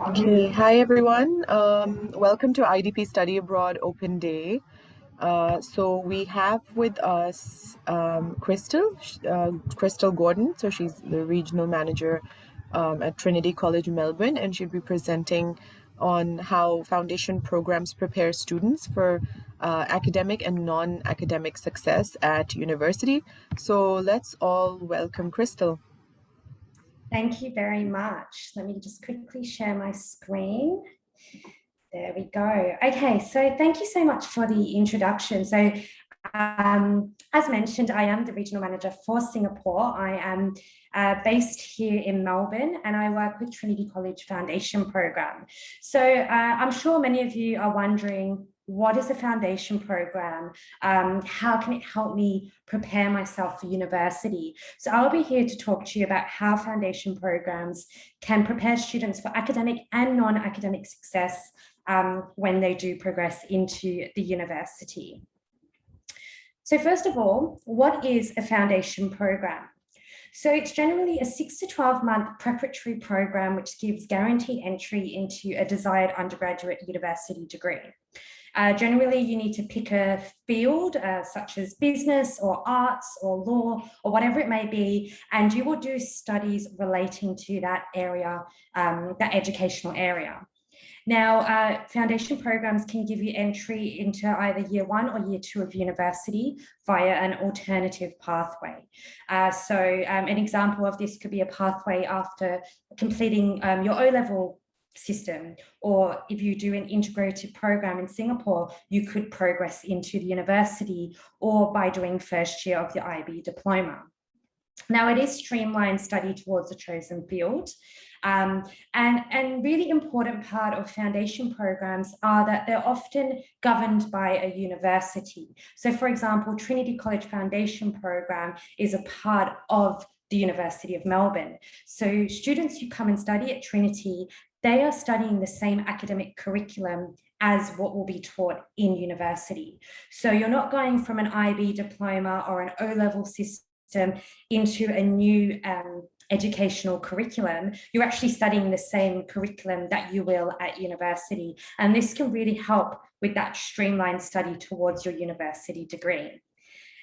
Okay, hi everyone. Welcome to IDP Study Abroad Open Day. So we have with us Crystal Gordon. So she's the regional manager at Trinity College, Melbourne, and she'll be presenting on how foundation programs prepare students for academic and non-academic success at university. So let's all welcome Crystal. Thank you very much. Let me just quickly share my screen. There we go. Okay, so thank you so much for the introduction. So as mentioned, I am the regional manager for Singapore. I am based here in Melbourne, and I work with Trinity College Foundation Program. So I'm sure many of you are wondering, what is a foundation program? How can it help me prepare myself for university? So I'll be here to talk to you about how foundation programs can prepare students for academic and non-academic success when they do progress into the university. So first of all, what is a foundation program? So it's generally a 6 to 12 month preparatory program which gives guaranteed entry into a desired undergraduate university degree. Generally, you need to pick a field such as business or arts or law or whatever it may be, and you will do studies relating to that area, that educational area. Now, foundation programs can give you entry into either year 1 or year 2 of university via an alternative pathway. So an example of this could be a pathway after completing your O-level system, or if you do an integrated program in Singapore, you could progress into the university, or by doing first year of your IB diploma. Now, it is streamlined study towards a chosen field. And really important part of foundation programs are that they're often governed by a university. So for example, Trinity College Foundation Program is a part of the University of Melbourne. So students who come and study at Trinity, they are studying the same academic curriculum as what will be taught in university. So you're not going from an IB diploma or an O-level system into a new educational curriculum. You're actually studying the same curriculum that you will at university. And this can really help with that streamlined study towards your university degree.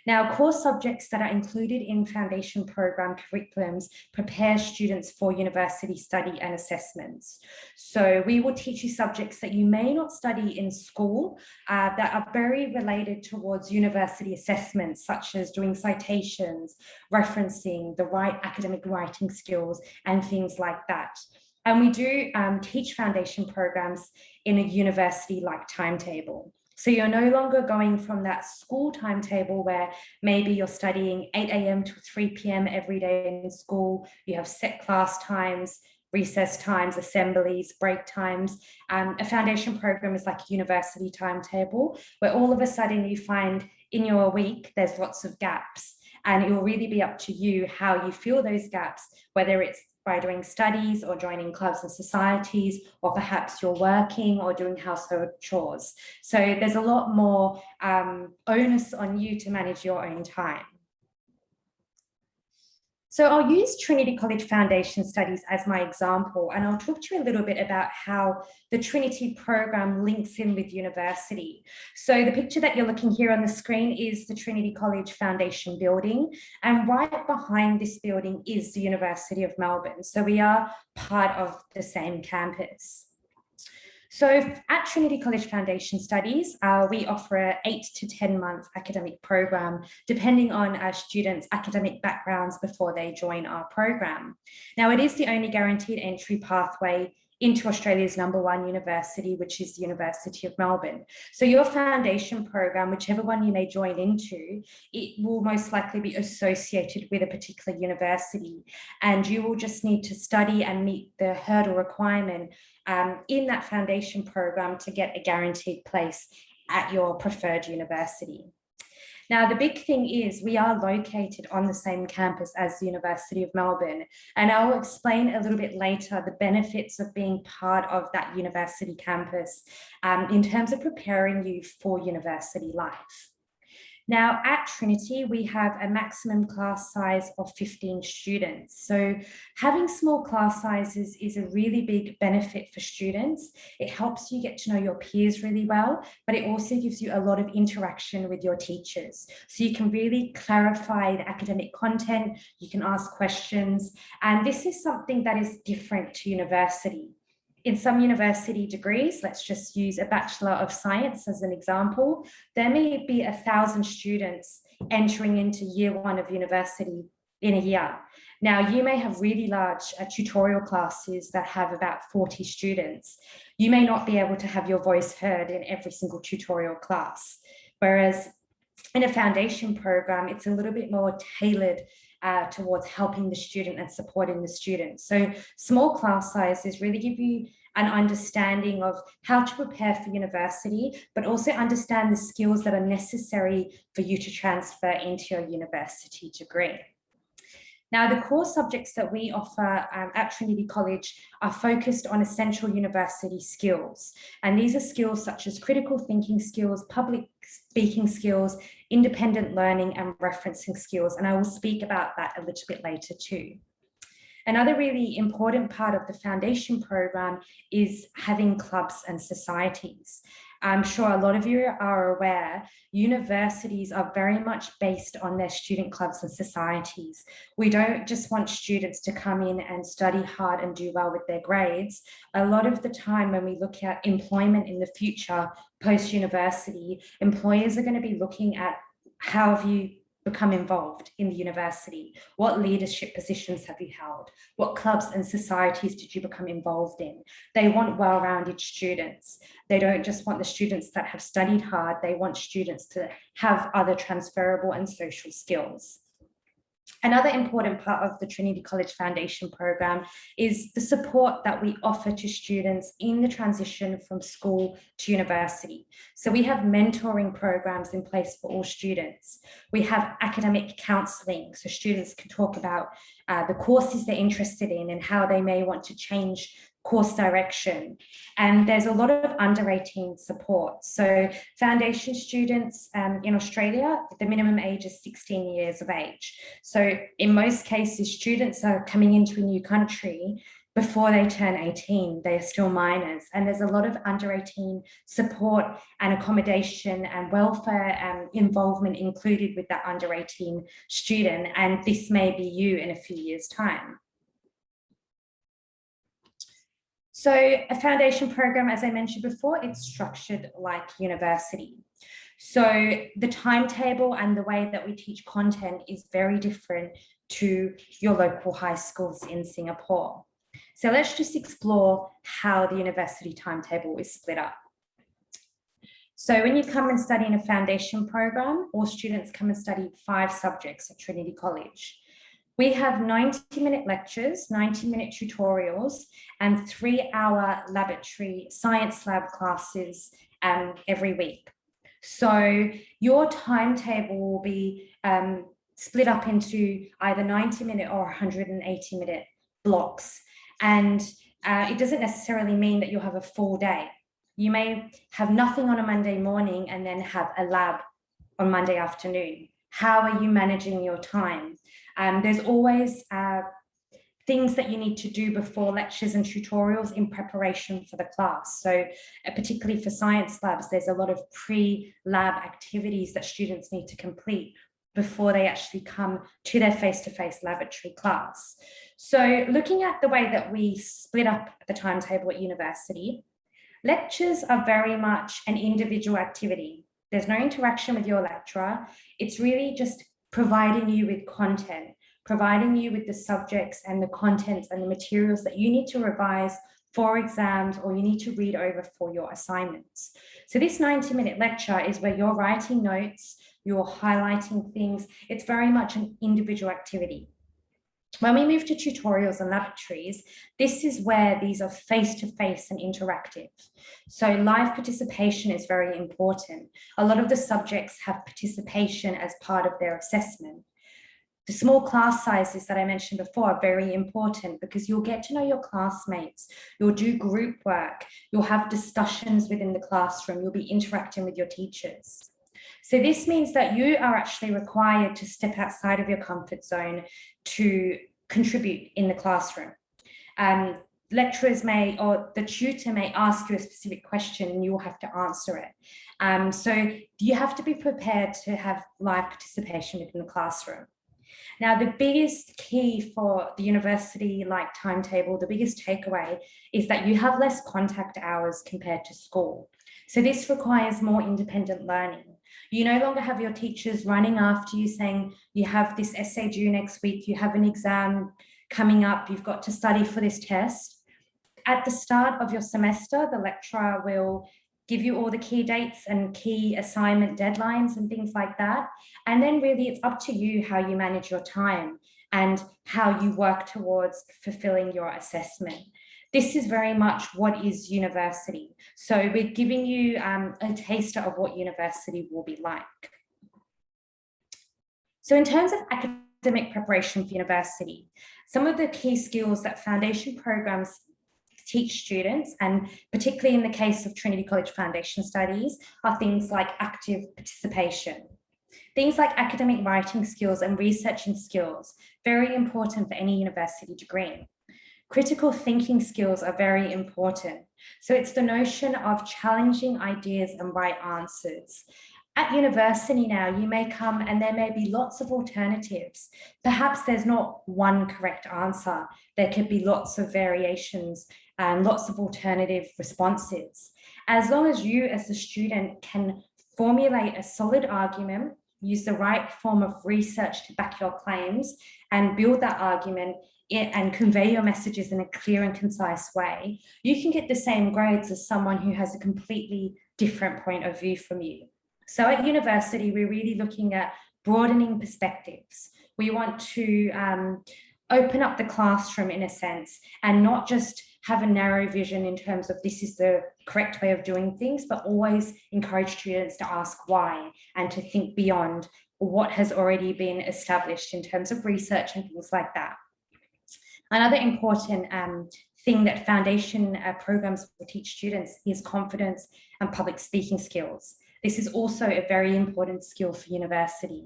Now, core subjects that are included in foundation program curriculums prepare students for university study and assessments. So we will teach you subjects that you may not study in school that are very related towards university assessments, such as doing citations, referencing, the right academic writing skills, and things like that. And we do teach foundation programs in a university-like timetable. So you're no longer going from that school timetable where maybe you're studying 8 a.m. to 3 p.m. every day in school. You have set class times, recess times, assemblies, break times. A foundation program is like a university timetable where all of a sudden you find in your week, there's lots of gaps, and it will really be up to you how you fill those gaps, whether it's by doing studies or joining clubs and societies, or perhaps you're working or doing household chores. So there's a lot more onus on you to manage your own time. So I'll use Trinity College Foundation Studies as my example, and I'll talk to you a little bit about how the Trinity program links in with university. So the picture that you're looking here on the screen is the Trinity College Foundation building, and right behind this building is the University of Melbourne. So we are part of the same campus. So at Trinity College Foundation Studies, we offer an 8 to 10 month academic program, depending on our students' academic backgrounds before they join our program. Now, it is the only guaranteed entry pathway into Australia's #1 university, which is the University of Melbourne. So your foundation program, whichever one you may join into, it will most likely be associated with a particular university, and you will just need to study and meet the hurdle requirement in that foundation program to get a guaranteed place at your preferred university. Now, the big thing is we are located on the same campus as the University of Melbourne, and I'll explain a little bit later the benefits of being part of that university campus in terms of preparing you for university life. Now, at Trinity, we have a maximum class size of 15 students. So having small class sizes is a really big benefit for students. It helps you get to know your peers really well, but it also gives you a lot of interaction with your teachers. So you can really clarify the academic content, you can ask questions, and this is something that is different to university. In some university degrees, let's just use a Bachelor of Science as an example, there may be 1,000 students entering into year 1 of university in a year. Now, you may have really large tutorial classes that have about 40 students. You may not be able to have your voice heard in every single tutorial class, whereas in a foundation program, it's a little bit more tailored towards helping the student and supporting the student. So small class sizes really give you an understanding of how to prepare for university, but also understand the skills that are necessary for you to transfer into your university degree. Now, the core subjects that we offer at Trinity College are focused on essential university skills. And these are skills such as critical thinking skills, public speaking skills, independent learning, and referencing skills. And I will speak about that a little bit later too. Another really important part of the foundation program is having clubs and societies. I'm sure a lot of you are aware, universities are very much based on their student clubs and societies. We don't just want students to come in and study hard and do well with their grades. A lot of the time when we look at employment in the future, post-university, employers are going to be looking at how have you become involved in the university? What leadership positions have you held? What clubs and societies did you become involved in? They want well-rounded students. They don't just want the students that have studied hard, they want students to have other transferable and social skills. Another important part of the Trinity College Foundation program is the support that we offer to students in the transition from school to university. So we have mentoring programs in place for all students. We have academic counselling, so students can talk about the courses they're interested in and how they may want to change course direction. And there's a lot of under 18 support. So foundation students in Australia, the minimum age is 16 years of age. So in most cases, students are coming into a new country before they turn 18, they are still minors. And there's a lot of under 18 support and accommodation and welfare involvement included with that under 18 student. And this may be you in a few years' time. So a foundation program, as I mentioned before, it's structured like university. So the timetable and the way that we teach content is very different to your local high schools in Singapore. So let's just explore how the university timetable is split up. So when you come and study in a foundation program, all students come and study 5 subjects at Trinity College. We have 90-minute lectures, 90-minute tutorials, and 3-hour laboratory science lab classes every week. So your timetable will be split up into either 90-minute or 180-minute blocks. And it doesn't necessarily mean that you'll have a full day. You may have nothing on a Monday morning and then have a lab on Monday afternoon. How are you managing your time? There's always things that you need to do before lectures and tutorials in preparation for the class. So particularly for science labs, there's a lot of pre-lab activities that students need to complete before they actually come to their face-to-face laboratory class. So looking at the way that we split up the timetable at university, lectures are very much an individual activity. There's no interaction with your lecturer. It's really just providing you with content, providing you with the subjects and the contents and the materials that you need to revise for exams, or you need to read over for your assignments. So this 90-minute lecture is where you're writing notes, you're highlighting things. It's very much an individual activity. When we move to tutorials and laboratories, this is where these are face-to-face and interactive. So live participation is very important. A lot of the subjects have participation as part of their assessment. The small class sizes that I mentioned before are very important because you'll get to know your classmates, you'll do group work, you'll have discussions within the classroom, you'll be interacting with your teachers. So this means that you are actually required to step outside of your comfort zone to contribute in the classroom. Lecturers may, or the tutor may ask you a specific question and you will have to answer it. So you have to be prepared to have live participation within the classroom. Now, the biggest key for the university-like timetable, the biggest takeaway is that you have less contact hours compared to school. So this requires more independent learning. You no longer have your teachers running after you saying, you have this essay due next week, you have an exam coming up, you've got to study for this test. At the start of your semester, the lecturer will give you all the key dates and key assignment deadlines and things like that. And then really it's up to you how you manage your time and how you work towards fulfilling your assessment. This is very much what is university. So we're giving you a taster of what university will be like. So in terms of academic preparation for university, some of the key skills that foundation programs teach students, and particularly in the case of Trinity College Foundation Studies, are things like active participation. Things like academic writing skills and researching skills, very important for any university degree. Critical thinking skills are very important. So it's the notion of challenging ideas and right answers. At university now, you may come and there may be lots of alternatives. Perhaps there's not one correct answer. There could be lots of variations and lots of alternative responses. As long as you as a student can formulate a solid argument, use the right form of research to back your claims and build that argument and convey your messages in a clear and concise way, you can get the same grades as someone who has a completely different point of view from you. So at university, we're really looking at broadening perspectives. We want to open up the classroom in a sense and not just have a narrow vision in terms of this is the correct way of doing things, but always encourage students to ask why and to think beyond what has already been established in terms of research and things like that. Another important thing that foundation programs will teach students is confidence and public speaking skills. This is also a very important skill for university.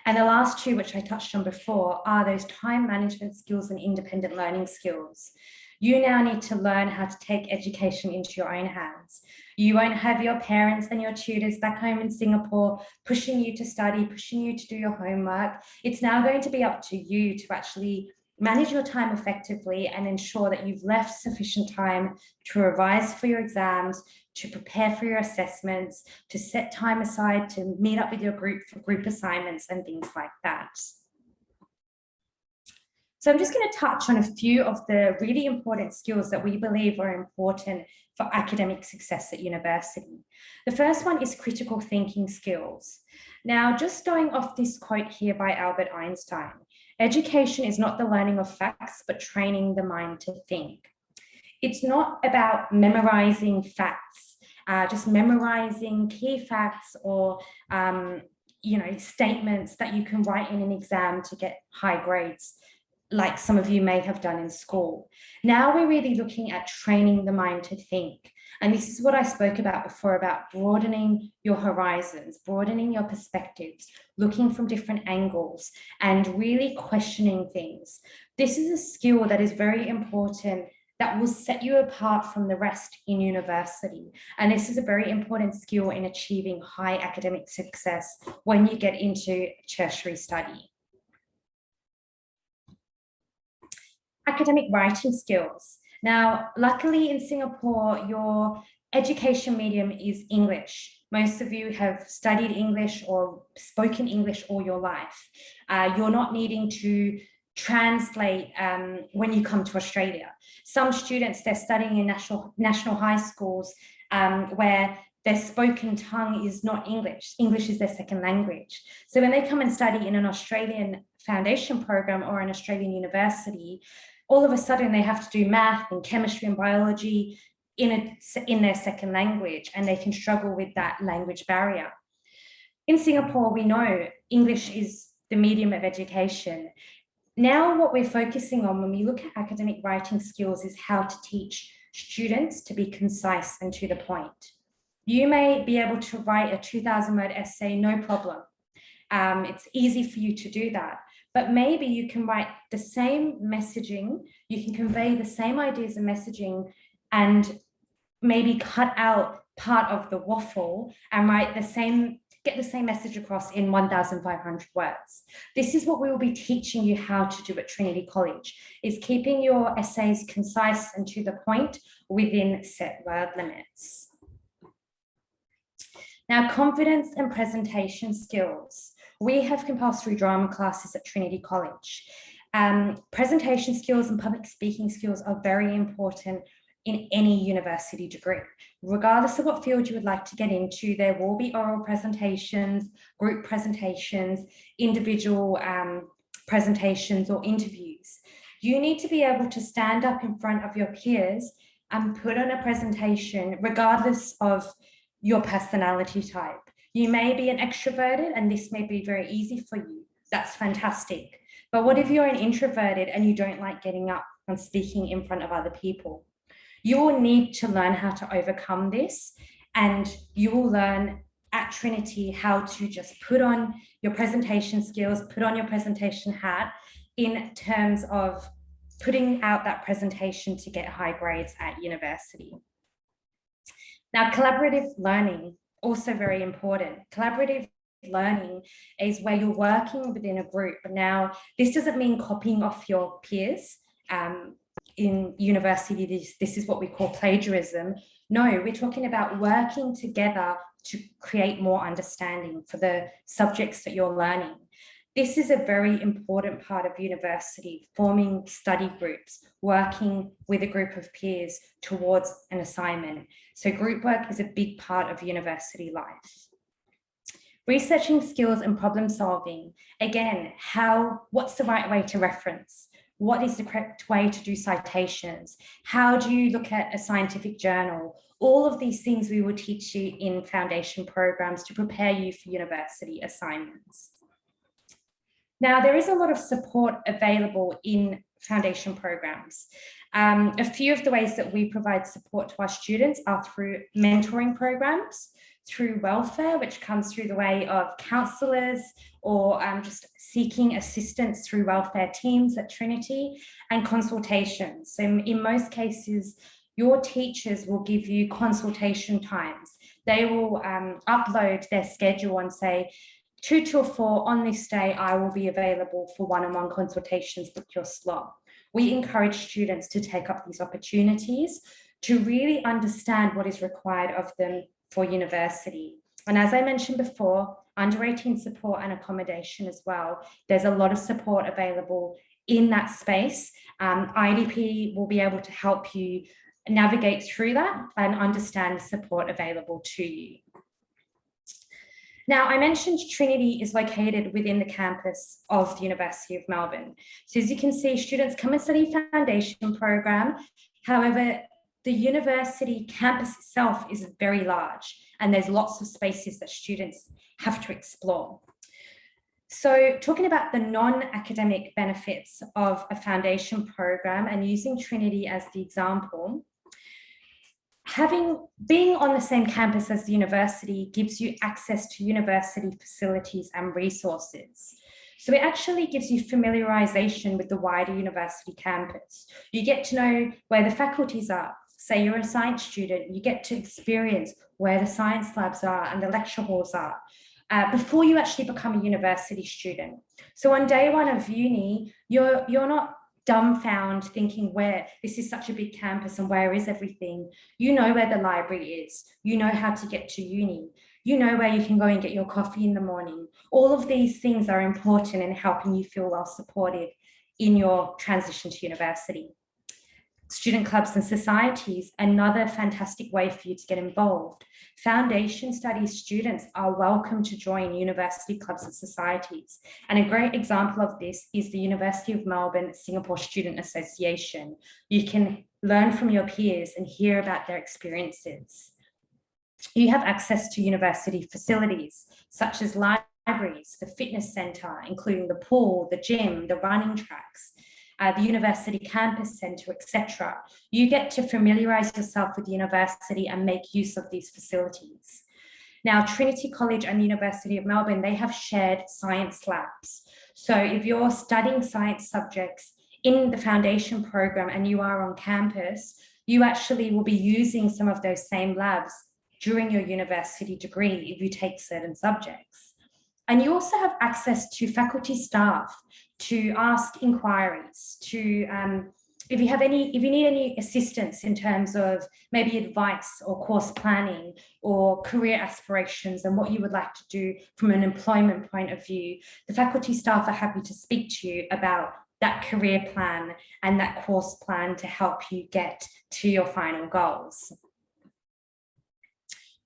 And the last two, which I touched on before, are those time management skills and independent learning skills. You now need to learn how to take education into your own hands. You won't have your parents and your tutors back home in Singapore pushing you to study, pushing you to do your homework. It's now going to be up to you to actually manage your time effectively and ensure that you've left sufficient time to revise for your exams, to prepare for your assessments, to set time aside to meet up with your group for group assignments and things like that. So I'm just going to touch on a few of the really important skills that we believe are important for academic success at university. The first one is critical thinking skills. Now, just going off this quote here by Albert Einstein, education is not the learning of facts, but training the mind to think. It's not about memorizing facts, just memorizing key facts or statements that you can write in an exam to get high grades, like some of you may have done in school. Now we're really looking at training the mind to think. And this is what I spoke about before, about broadening your horizons, broadening your perspectives, looking from different angles and really questioning things. This is a skill that is very important that will set you apart from the rest in university. And this is a very important skill in achieving high academic success when you get into tertiary study. Academic writing skills. Now, luckily in Singapore, your education medium is English. Most of you have studied English or spoken English all your life. You're not needing to translate when you come to Australia. Some students, they're studying in national high schools where their spoken tongue is not English. English is their second language. So when they come and study in an Australian foundation program or an Australian university, all of a sudden they have to do math and chemistry and biology in their second language, and they can struggle with that language barrier. In Singapore, we know English is the medium of education. Now what we're focusing on when we look at academic writing skills is how to teach students to be concise and to the point. You may be able to write a 2,000-word essay, no problem. It's easy for you to do that. But maybe you can write the same messaging, you can convey the same ideas and messaging, and maybe cut out part of the waffle and get the same message across in 1,500 words. This is what we will be teaching you how to do at Trinity College, is keeping your essays concise and to the point within set word limits. Now, confidence and presentation skills. We have compulsory drama classes at Trinity College. Presentation skills and public speaking skills are very important in any university degree. Regardless of what field you would like to get into, there will be oral presentations, group presentations, individual presentations or interviews. You need to be able to stand up in front of your peers and put on a presentation regardless of your personality type. You may be an extroverted and this may be very easy for you. That's fantastic. But what if you're an introverted and you don't like getting up and speaking in front of other people? You will need to learn how to overcome this, and you will learn at Trinity how to just put on your presentation skills, put on your presentation hat in terms of putting out that presentation to get high grades at university. Now, collaborative learning, also very important. Collaborative learning is where you're working within a group. Now, this doesn't mean copying off your peers. In university, this is what we call plagiarism. No, we're talking about working together to create more understanding for the subjects that you're learning. This is a very important part of university, forming study groups, working with a group of peers towards an assignment. So group work is a big part of university life. Researching skills and problem solving. Again, what's the right way to reference? What is the correct way to do citations? How do you look at a scientific journal? All of these things we will teach you in foundation programs to prepare you for university assignments. Now, there is a lot of support available in foundation programs. A few of the ways that we provide support to our students are through mentoring programs, through welfare, which comes through the way of counsellors or just seeking assistance through welfare teams at Trinity, and consultations. So in most cases, your teachers will give you consultation times. They will upload their schedule and say, 2 till 4 on this day, I will be available for one-on-one consultations with your slot. We encourage students to take up these opportunities to really understand what is required of them for university. And as I mentioned before, under 18 support and accommodation as well, there's a lot of support available in that space. IDP will be able to help you navigate through that and understand the support available to you. Now, I mentioned Trinity is located within the campus of the University of Melbourne. So as you can see, students come and study foundation program. However, the university campus itself is very large and there's lots of spaces that students have to explore. So talking about the non-academic benefits of a foundation program and using Trinity as the example, being on the same campus as the university gives you access to university facilities and resources. So it actually gives you familiarization with the wider university campus. You get to know where the faculties are. Say you're a science student, you get to experience where the science labs are and the lecture halls are before you actually become a university student. So on day one of uni, you're not dumbfounded thinking where this is such a big campus and where is everything. You know where the library is, you know how to get to uni, you know where you can go and get your coffee in the morning. All of these things are important in helping you feel well supported in your transition to university. Student clubs and societies, another fantastic way for you to get involved. Foundation studies students are welcome to join university clubs and societies. And a great example of this is the University of Melbourne Singapore Student Association. You can learn from your peers and hear about their experiences. You have access to university facilities, such as libraries, the fitness centre, including the pool, the gym, the running tracks, the university campus centre, etc. You get to familiarise yourself with the university and make use of these facilities. Now, Trinity College and the University of Melbourne, they have shared science labs. So if you're studying science subjects in the foundation program and you are on campus, you actually will be using some of those same labs during your university degree if you take certain subjects. And you also have access to faculty staff to ask inquiries, to if you need any assistance in terms of maybe advice or course planning or career aspirations and what you would like to do from an employment point of view, the faculty staff are happy to speak to you about that career plan and that course plan to help you get to your final goals.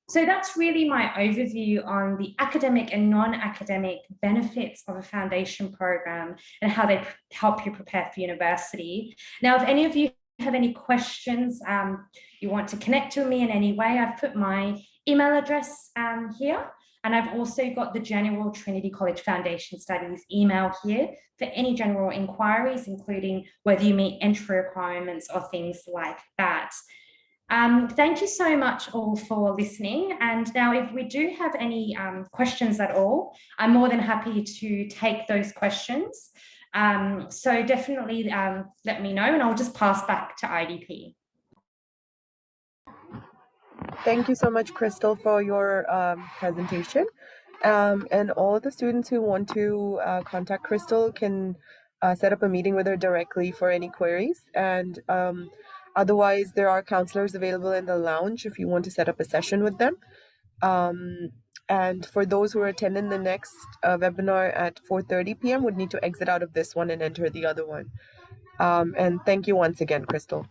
So that's really my overview on the academic and non-academic benefits of a foundation program and how they help you prepare for university. Now, if any of you have any questions, you want to connect with me in any way, I've put my email address here, and I've also got the general Trinity College Foundation Studies email here for any general inquiries, including whether you meet entry requirements or things like that. Thank you so much all for listening. And now if we do have any questions at all, I'm more than happy to take those questions. So definitely let me know and I'll just pass back to IDP. Thank you so much, Crystal, for your presentation. And all the students who want to contact Crystal can set up a meeting with her directly for any queries. And otherwise, there are counselors available in the lounge if you want to set up a session with them. And for those who are attending the next webinar at 4:30 p.m. would need to exit out of this one and enter the other one. And thank you once again, Crystal.